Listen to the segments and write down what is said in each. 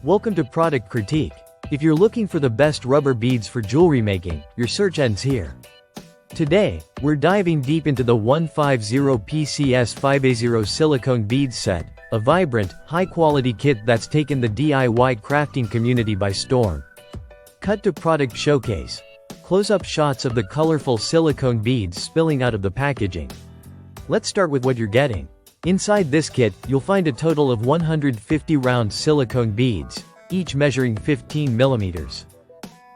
Welcome to Product Critique. If you're looking for the best rubber beads for jewelry making, your search ends here. Today, we're diving deep into the 150PCS FIVEIZERO Silicone Beads Set, a vibrant, high-quality kit that's taken the DIY crafting community by storm. Cut to product showcase. Close-up shots of the colorful silicone beads spilling out of the packaging. Let's start with what you're getting. Inside this kit, you'll find a total of 150 round silicone beads, each measuring 15 millimeters.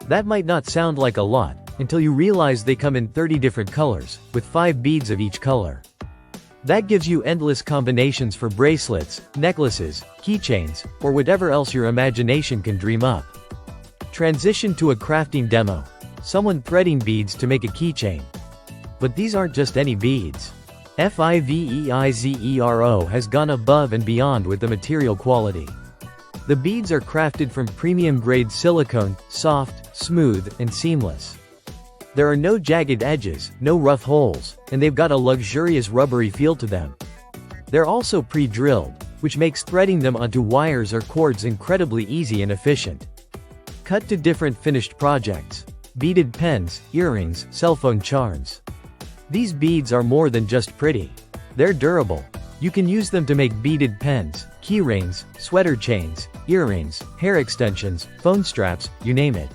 That might not sound like a lot, until you realize they come in 30 different colors, with 5 beads of each color. That gives you endless combinations for bracelets, necklaces, keychains, or whatever else your imagination can dream up. Transition to a crafting demo. Someone threading beads to make a keychain. But these aren't just any beads. FIVEIZERO has gone above and beyond with the material quality. The beads are crafted from premium-grade silicone, soft, smooth, and seamless. There are no jagged edges, no rough holes, and they've got a luxurious rubbery feel to them. They're also pre-drilled, which makes threading them onto wires or cords incredibly easy and efficient. Cut to different finished projects. Beaded pens, earrings, cell phone charms. These beads are more than just pretty. They're durable. You can use them to make beaded pens, key rings, sweater chains, earrings, hair extensions, phone straps, you name it.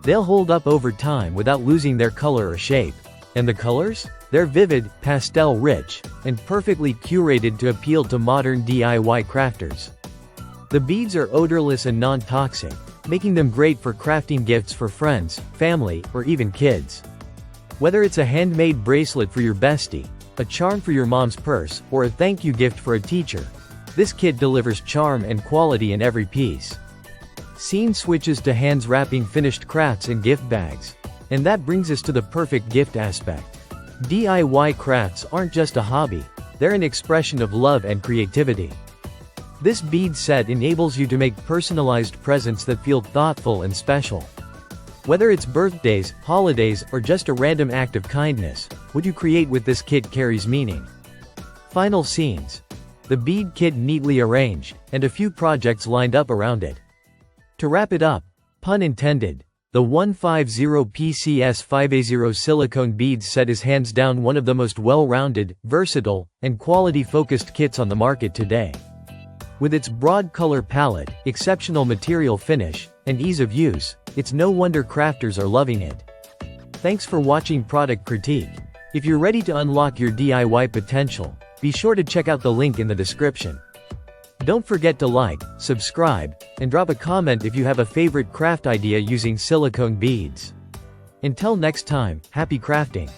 They'll hold up over time without losing their color or shape. And the colors? They're vivid, pastel-rich, and perfectly curated to appeal to modern DIY crafters. The beads are odorless and non-toxic, making them great for crafting gifts for friends, family, or even kids. Whether it's a handmade bracelet for your bestie, a charm for your mom's purse, or a thank you gift for a teacher, this kit delivers charm and quality in every piece. Scene switches to hands wrapping finished crafts in gift bags. And that brings us to the perfect gift aspect. DIY crafts aren't just a hobby, they're an expression of love and creativity. This bead set enables you to make personalized presents that feel thoughtful and special. Whether it's birthdays, holidays, or just a random act of kindness, what you create with this kit carries meaning. Final scenes. The bead kit neatly arranged, and a few projects lined up around it. To wrap it up, pun intended, the 150PCS FIVEIZERO Silicone Beads Set is hands down one of the most well-rounded, versatile, and quality-focused kits on the market today. With its broad color palette, exceptional material finish, and ease of use, it's no wonder crafters are loving it. Thanks for watching Product Critique. If you're ready to unlock your DIY potential, be sure to check out the link in the description. Don't forget to like, subscribe, and drop a comment if you have a favorite craft idea using silicone beads. Until next time, happy crafting!